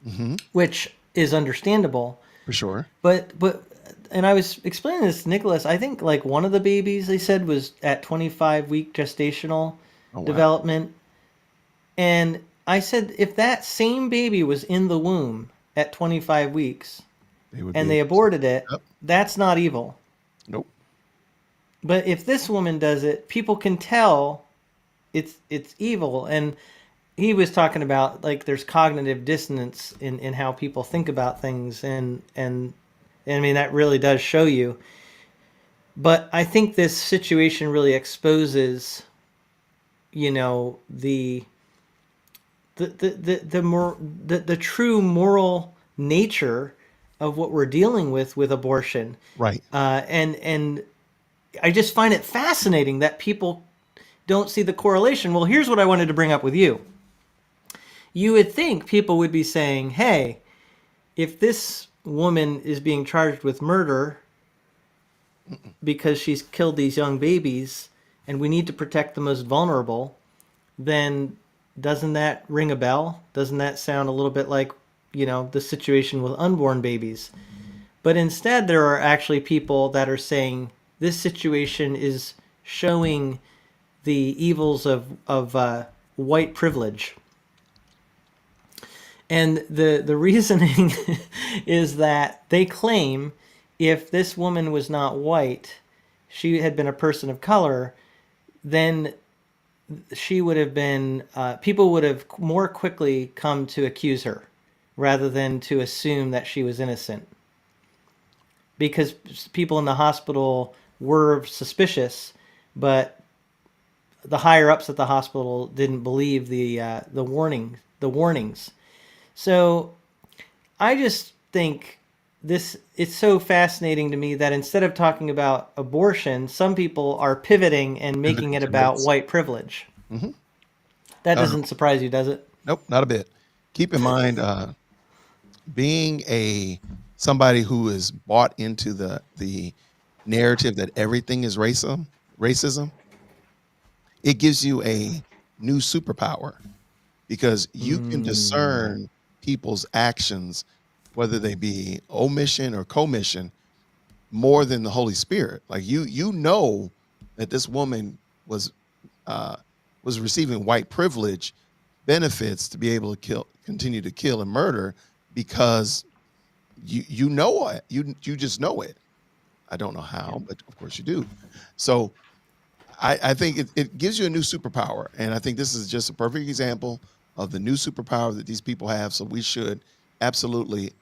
Hmm. which is understandable. For sure. But and I was explaining this to Nicholas. I think like one of the babies they said was at 25-week gestational Oh wow. development, and I said if that same baby was in the womb at 25 weeks They would and be. they aborted it, Yep. that's not evil. Nope. But if this woman does it, people can tell it's evil. And he was talking about like there's cognitive dissonance in how people think about things, and I mean that really does show you. But I think this situation really exposes, you know, the true moral nature of what we're dealing with abortion. Right. And I just find it fascinating that people don't see the correlation. Well, here's what I wanted to bring up with you. You would think people would be saying, hey, if this woman is being charged with murder because she's killed these young babies and we need to protect the most vulnerable, then doesn't that ring a bell? Doesn't that sound a little bit like, you know, the situation with unborn babies? But instead, there are actually people that are saying this situation is showing the evils of white privilege. And the reasoning is that they claim if this woman was not white, she had been a person of color, then she would have been, people would have more quickly come to accuse her rather than to assume that she was innocent. Because people in the hospital were suspicious, but the higher ups at the hospital didn't believe the warnings. So I just think this it's so fascinating to me that instead of talking about abortion, some people are pivoting and making Pivoting it to about race. white privilege. Hmm. That I don't know. doesn't surprise you, does it? Nope, not a bit. Keep in mind, being a somebody who is bought into the narrative that everything is racism, it gives you a new superpower because you can Mm, discern people's actions, whether they be omission or commission, more than the Holy Spirit. Like you know that this woman was uh, was receiving white privilege benefits to be able to continue to kill and murder because you know it. You just know it. I don't know yeah. how, but of course you do. So I think it gives you a new superpower. And I think this is just a perfect example of the new superpower that these people have. So we should absolutely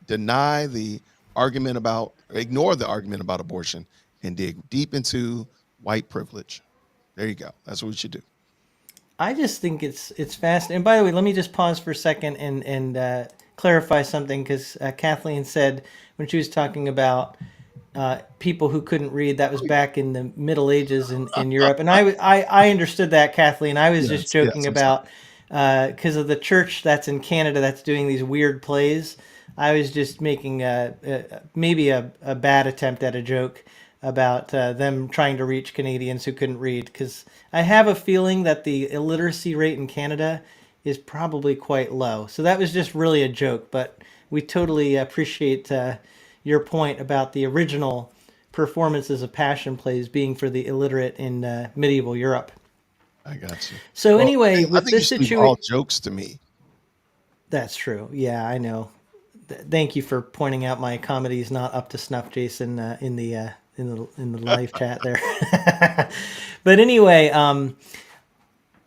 deny the argument about, ignore the argument about abortion and dig deep into white privilege. There you go. That's what we should do. I just think it's fast. And by the way, let me just pause for a second and clarify something because Kathleen said when she was talking about people who couldn't read, that was Oh, back in the Middle Ages in Europe, and I understood that, Kathleen. I was just yes, yes. joking I'm sorry. about because of the church that's in Canada that's doing these weird plays. I was just making maybe a bad attempt at a joke about them trying to reach Canadians who couldn't read, because I have a feeling that the illiteracy rate in Canada is probably quite low. So that was just really a joke, but we totally appreciate your point about the original performances of passion plays being for the illiterate in medieval Europe. I got you. So Well, anyway, I with think you this should leave all situation, jokes to me. that's true. Yeah, I know. Thank you for pointing out my comedy is not up to snuff, Jason, in the live chat there. But anyway,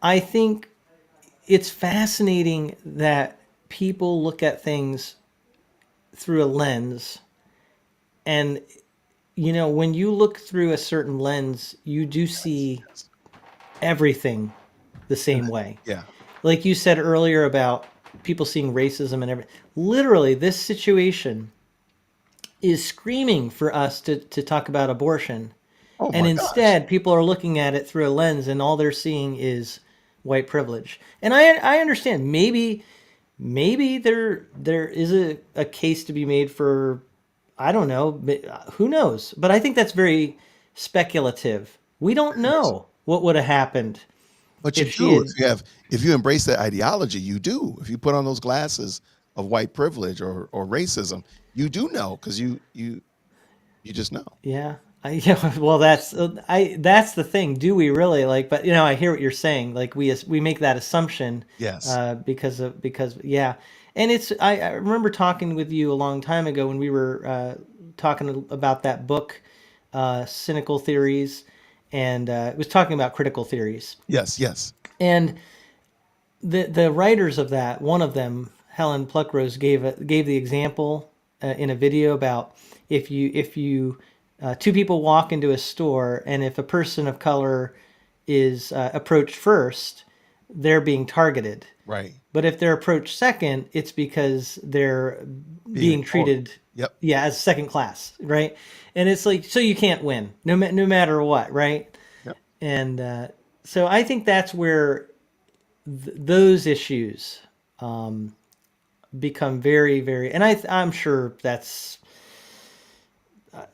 I think it's fascinating that people look at things through a lens, and you know, when you look through a certain lens, you do Yes, see yes. everything the And same way. yeah, Like you said earlier about people seeing racism and everything. Literally, this situation is screaming for us to talk about abortion. Oh And my gosh. instead, people are looking at it through a lens, and all they're seeing is white privilege. And I understand maybe there is a case to be made for, I don't know, who knows, but I think that's very speculative. We don't know what would have happened But you if she do had. if you embrace that ideology, you do. If you put on those glasses of white privilege or racism, you do know because you just know. Yeah. Yeah, well, that's the thing. Do we really like? But I hear what you're saying. Like we make that assumption, Yes. because yeah, and I remember talking with you a long time ago when we were talking about that book, Cynical Theories, and it was talking about critical theories. Yes. Yes. And the writers of that, one of them, Helen Pluckrose, gave the example in a video about if you two people walk into a store, and if a person of color is approached first, they're being targeted. Right. But if they're approached second, it's because they're Being being ignored. treated, Yep. yeah, as second class, right? And it's like, so you can't win, no matter what, right? Yep. And so I think that's where those issues become very, very, and I'm sure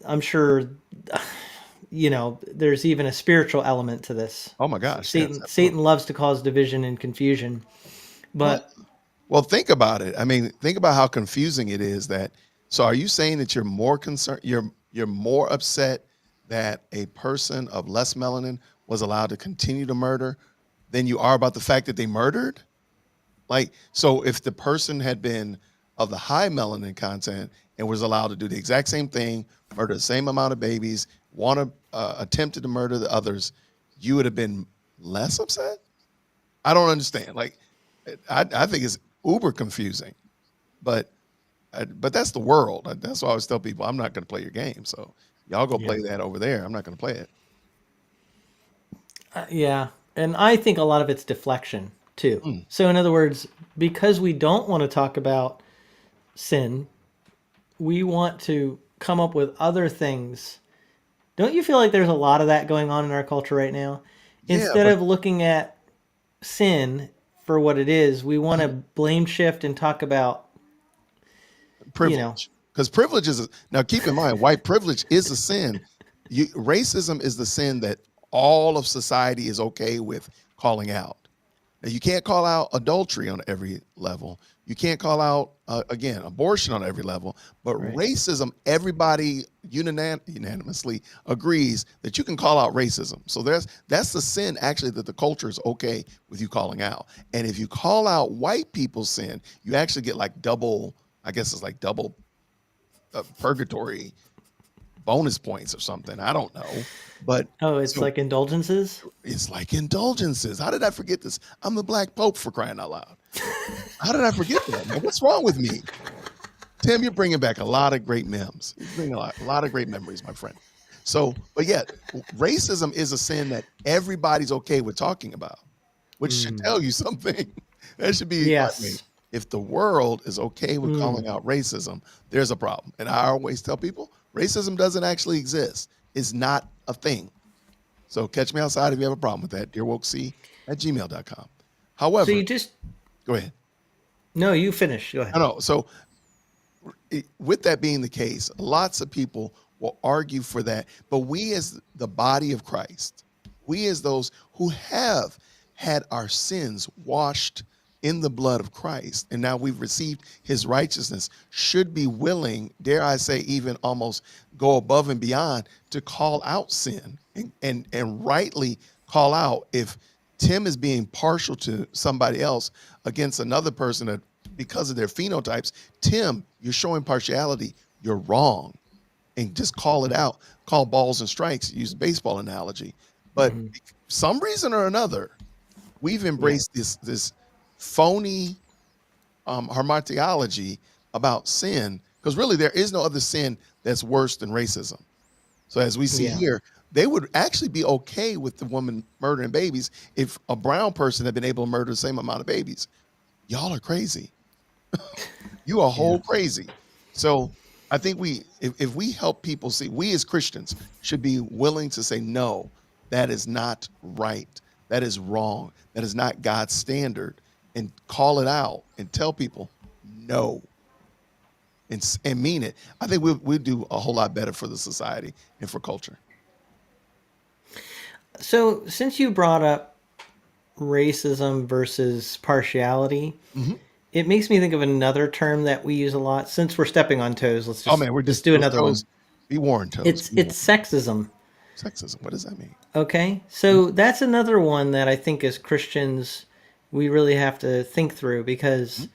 I'm sure, there's even a spiritual element to this. Oh my gosh. Yes. Satan Absolutely. loves to cause division and confusion, Well, but well, think about it. I mean, think about how confusing it is that. So, are you saying that you're more concerned? You're more upset that a person of less melanin was allowed to continue to murder than you are about the fact that they murdered? Like, so if the person had been of the high melanin content and was allowed to do the exact same thing, murder the same amount of babies, want to attempted to murder the others, you would have been less upset. I don't understand. Like, I think it's uber confusing, but but that's the world. That's why I always tell people I'm not going to play your game. So y'all go yeah, play that over there. I'm not going to play it. yeah, and I think a lot of it's deflection too. Mm. So in other words, because we don't want to talk about sin, we want to come up with other things. Don't you feel like there's a lot of that going on in our culture right now? Yeah, Instead but of looking at sin for what it is, we want to mm, blame shift and talk about, you know, privilege, because privilege is now. Keep in mind, white privilege is a sin. Racism is the sin that all of society is okay with calling out. Now, you can't call out adultery on every level. You can't call out, again, abortion on every level. But right. racism, everybody unanimously agrees that you can call out racism. So that's the sin actually that the culture is okay with you calling out. And if you call out white people's sin, you actually get like double. I guess it's like double purgatory bonus points or something. I don't know, but Oh, it's so like indulgences. it's like indulgences. How did I forget this? I'm the Black Pope, for crying out loud. How did I forget that, man? What's wrong with me? Tim, you're bringing back a lot of great memes. You're bringing a lot of great memories, my friend. So, but yet, racism is a sin that everybody's okay with talking about, which should Mm. tell you something. That should be, I mean, Yes. if the world is okay with Mm. calling out racism, there's a problem. And I always tell people racism doesn't actually exist, it's not a thing. So catch me outside if you have a problem with that, dearwokec@gmail.com. So However, you just go ahead. no, you finish. Go ahead. I know. So with that being the case, lots of people will argue for that. But we, as the body of Christ, we, as those who have had our sins washed in the blood of Christ, and now we've received his righteousness, should be willing, dare I say, even almost go above and beyond to call out sin and rightly call out if Tim is being partial to somebody else against another person that because of their phenotypes. Tim, you're showing partiality. You're wrong. And just call it out. Call balls and strikes. Use a baseball analogy. But Hmm. some reason or another, we've Yeah. embraced this phony harmatiology about sin because really there is no other sin that's worse than racism. So as we see Yeah. here, they would actually be okay with the woman murdering babies if a brown person had been able to murder the same amount of babies. Y'all are crazy. You are Yeah. whole crazy. So I think if we help people see, we as Christians should be willing to say, no, that is not right. That is wrong. That is not God's standard, and call it out and tell people no, and mean it. I think we'll do a whole lot better for the society and for culture. So, since you brought up racism versus partiality, Hmm. it makes me think of another term that we use a lot. Since we're stepping on toes, let's Oh just man, we're just just do those another one. toes. Be warned, toes. It's Be warned. it's sexism. Sexism. What does that mean? Okay, so that's another one that I think as Christians we really have to think through because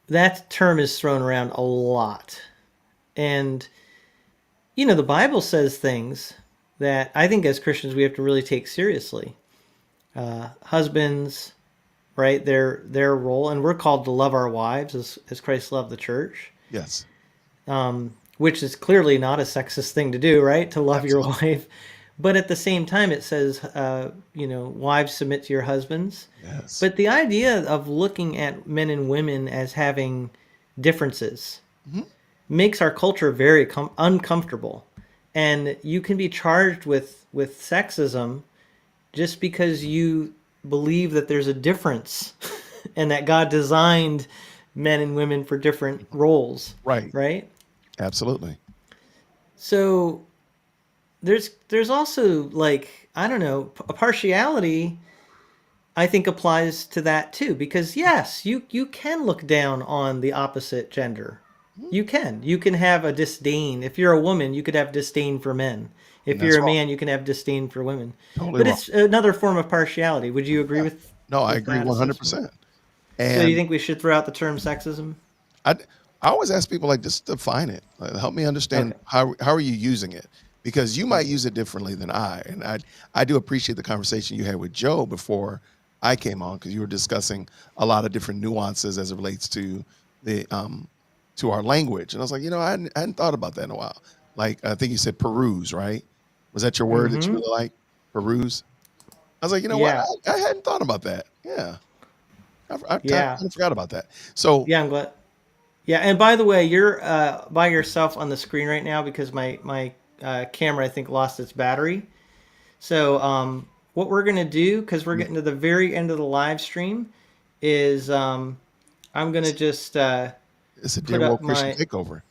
that term is thrown around a lot. And the Bible says things that I think as Christians we have to really take seriously. Husbands, right? Their role, and we're called to love our wives as Christ loved the church, Yes, which is clearly not a sexist thing to do, right? To love your absolutely. wife. But at the same time, it says, wives submit to your husbands. Yes. But the idea of looking at men and women as having differences Hmm. makes our culture very uncomfortable. And you can be charged with sexism just because you believe that there's a difference and that God designed men and women for different roles, Right. right? Absolutely. So there's also like I don't know, a partiality I think applies to that too because yes, you can look down on the opposite gender. Mhm. You can have a disdain. If you're a woman, you could have disdain for men. And If you're that's a wrong. man, you can have disdain for women. Totally But wrong. it's another form of partiality. Would you agree Yeah. with No, I agree that assessment? 100%. So you And think we should throw out the term sexism? I I always ask people, like, just define it. Like, help me understand Okay. how are you using it? Because you might Okay. use it differently than I. And I do appreciate the conversation you had with Joe before I came on, because you were discussing a lot of different nuances as it relates the to our language. And I was like, I hadn't thought about that in a while. Like, I think you said peruse, right? Was that your word that you Mm-hmm. really like? Peruse? I was like, you know what? Yeah. I hadn't thought about that. Yeah. I kind Yeah. of forgot about that. So, Yeah, I'm glad. Yeah, and by the way, you're by yourself on the screen right now because my camera I think lost its battery. So what we're gonna do because we're getting to the very end of the live stream is I'm gonna just it's a dear put up woke Christian my takeover.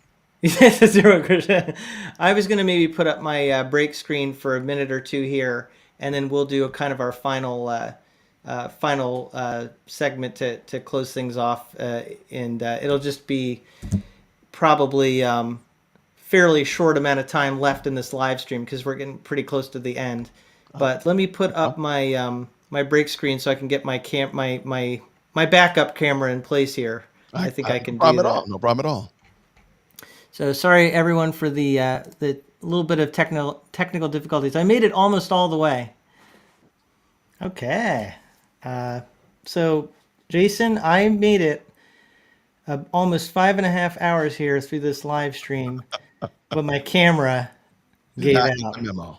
zero Christian. I was gonna maybe put up my break screen for a minute or two here, and then we'll do a kind of our final segment to close things off, and it'll just be probably fairly short amount of time left in this live stream because we're getting pretty close to the end. Uh, But let me put no up my break screen so I can get my backup camera in place here. I think I no can do problem at all. that. No problem at all. So sorry everyone for the little bit of technical difficulties. I made it almost all the way. Okay. Uh, so Jason, I made it almost 5.5 hours here through this live stream, but my camera Did gave not get the out. memo.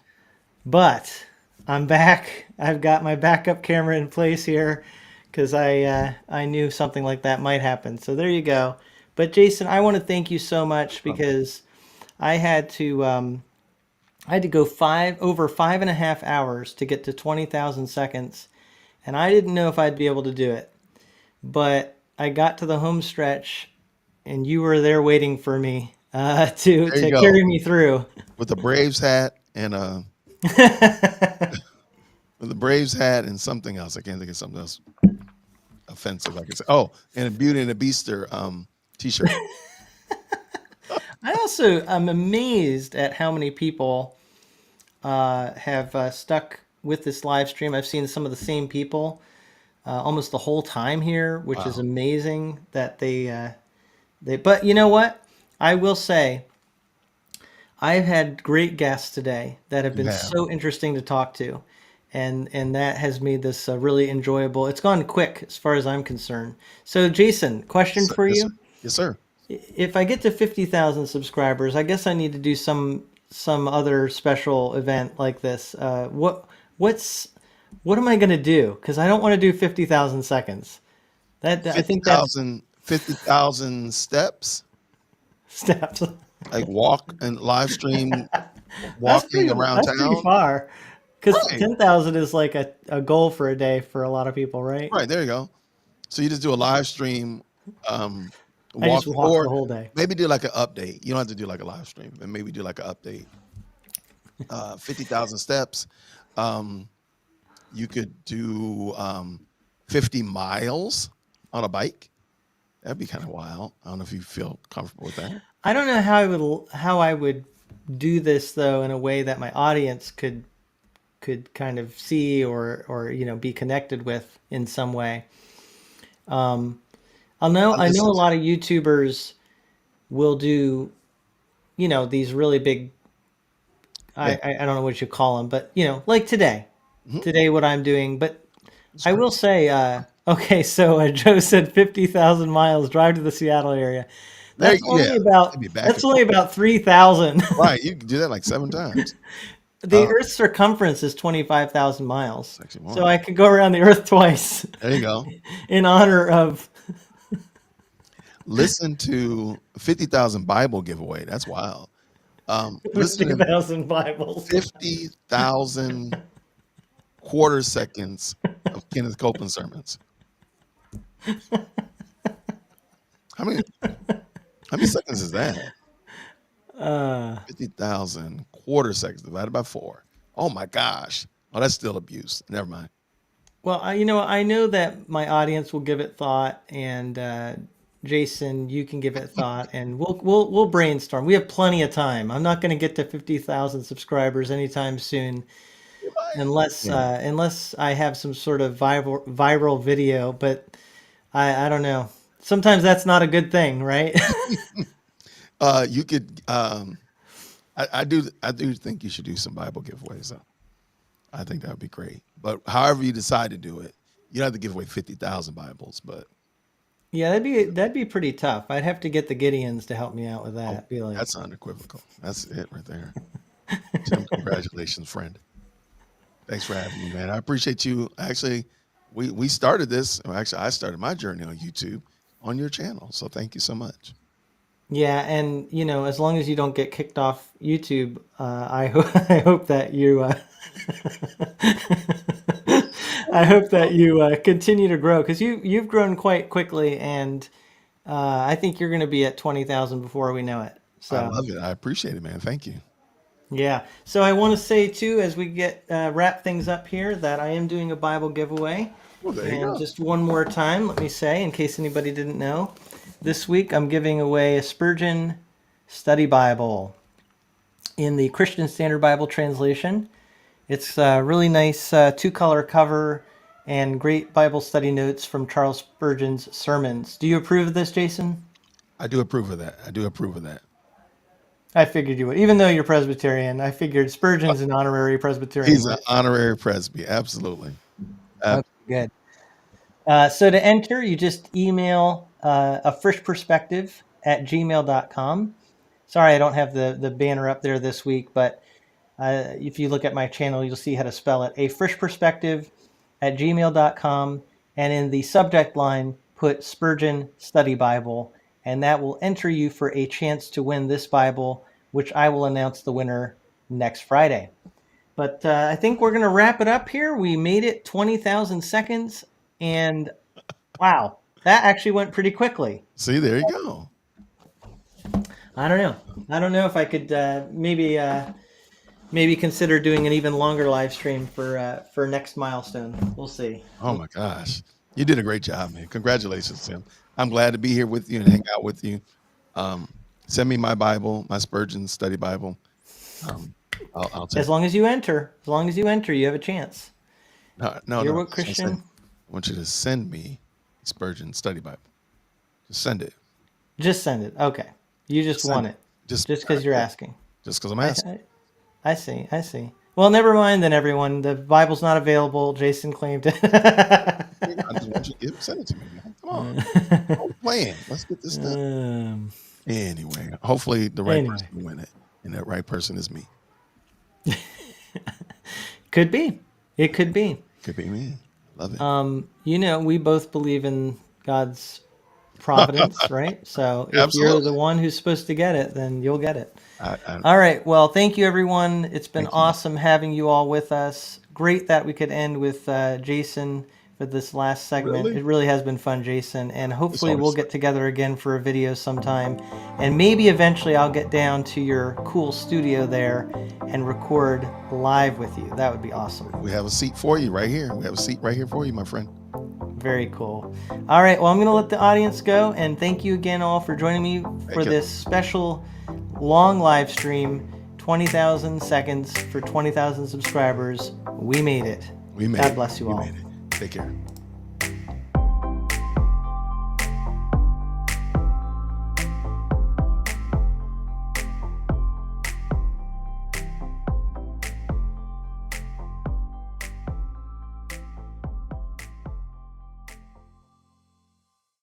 But I'm back. I've got my backup camera in place here because I knew something like that might happen. So there you go. But Jason, I want to thank you so much because I had to I had to go over 5.5 hours to get to 20,000 seconds, and I didn't know if I'd be able to do it. But I got to the home stretch, and you were there waiting for me to There you to go. carry me through. With a Braves hat and with a Braves hat and something else. I can't think of something else offensive I could say. Oh, and a Beauty and the Beaster t-shirt. I also am amazed at how many people have stuck with this live stream. I've seen some of the same people almost the whole time here, which is Wow. amazing that they. But you know what? I will say I've had great guests today that have You been have. so interesting to talk to, and that has made this really enjoyable. It's gone quick as far as I'm concerned. So, Jason, question for Yes, sir. you: Yes, sir. if I get to 50,000 subscribers, I guess I need to do some other special event like this. What's what am I gonna do? Because I don't want to do 50,000 seconds. That I think that's 50,000 steps. steps. Like walk and live stream That's walking around that's pretty town. far. Because Right, 10,000 is like a goal for a day for a lot of people, right? right. There you go. So you just do a live stream, um, I just walking, walk or the whole day. maybe do like an update. You don't have to do like a live stream, and maybe do like an update. 50,000 steps. Um, you could do 50 miles on a bike. That'd be kind of wild. I don't know if you feel comfortable with that. I don't know how I would do this though in a way that my audience could kind of see or be connected with in some way. I I know listen a to. lot of YouTubers will do these really big. Yeah, I don't know what you call them, but like today, mhm, what I'm doing. But it's I great. will say, okay, so Joe said 50,000 miles drive to the Seattle area. There, yeah, it'd be back That's and only forth. about 3,000. Right, you can do that like 7 times. The Uh, Earth's circumference is 25,000 miles, it's actually so more. I could go around the Earth twice There you go. in honor of Listen to 50,000 Bible giveaway. That's wild. Listen to 50,000 Bibles. 50,000 quarter seconds of Kenneth Copeland sermons. How many how many seconds is that? Uh, 50,000 quarter seconds divided by 4. Oh my gosh. Oh, that's still abuse. Never mind. well, I know that my audience will give it thought, and Jason, you can give it thought, and we'll brainstorm. We have plenty of time. I'm not going to get to 50,000 subscribers anytime soon, Yeah. unless I have some sort of viral video. But I don't know. Sometimes that's not a good thing, right? You could I do think you should do some Bible giveaways though. I think that would be great. But however you decide to do it, you don't have to give away 50,000 Bibles, but Yeah, that'd be pretty tough. I'd have to get the Gideons to help me out with oh, that. Be like, that's unequivocal. That's it right there. Tim, congratulations, friend. Thanks for having me, man. I appreciate you. Actually, we started this. Well, actually, I started my journey on YouTube on your channel. So thank you so much. yeah, and as long as you don't get kicked off YouTube, I hope that you I hope that you continue to grow because you've grown quite quickly, and I think you're going to be at 20,000 before we know it. I So love it. I appreciate it, man. Thank you. yeah. So I want to say too, as we get wrap things up here, that I am doing a Bible giveaway. Well, there you And go. just one more time, let me say, in case anybody didn't know, this week I'm giving away a Spurgeon Study Bible in the Christian Standard Bible translation. It's a really nice two-color cover and great Bible study notes from Charles Spurgeon's sermons. Do you approve of this, Jason? I do approve of that. I do approve of that. I figured you would. Even though you're Presbyterian, I figured Spurgeon's an honorary Presbyterian, He's an right? honorary presby. Absolutely. Okay, good. So to enter, you just email a fresh perspective at gmail.com. Sorry, I don't have the banner up there this week, but if you look at my channel, you'll see how to spell it. A fresh perspective at gmail.com. And in the subject line, put Spurgeon Study Bible, and that will enter you for a chance to win this Bible, which I will announce the winner next Friday. But I think we're going to wrap it up here. We made it 20,000 seconds, and wow, that actually went pretty quickly. See, there you go. I don't know. I don't know if I could maybe consider doing an even longer live stream for next milestone. We'll see. Oh my gosh. You did a great job, man. Congratulations, Tim. I'm glad to be here with you and hang out with you. Um, Send me my Bible, my Spurgeon study Bible. Um, I'll take As long as you enter, you have a chance. no, no, Hear no. what That's what I'm saying. Christian? I want you to send me Spurgeon study Bible. Just send it. Just send it. Okay, you just Just send want it. it, Just just because you're asking. just because I'm I, asking. I I see. I see. Well, never mind then, everyone. The Bible's not available. Jason claimed it. I just want you to send it to me, man. Come on. Don't plan. Let's get this done. um, Anyway, hopefully the right person anyway, will win it. And that right person is me. could be. It could be. Could be me. Love it. We both believe in God's providence, right? So if you're the Absolutely. one who's supposed to get it, then you'll get it. I All right. Well, thank you, everyone. It's been thank you. awesome having you all with us. Great that we could end with Jason for this last segment. Really? It really has been fun, Jason. And It's hopefully we'll always get together again for a video sometime. And maybe eventually I'll get down to your cool studio there and record live with you. That would be awesome. we have a seat for you right here. We have a seat right here for you, my friend. Very cool. All right. Well, I'm going to let the audience go. And thank you again all for joining me for Thank you. this special long live stream. 20,000 seconds for 20,000 subscribers. We made it. We made God it. bless you We all. made it. Take care.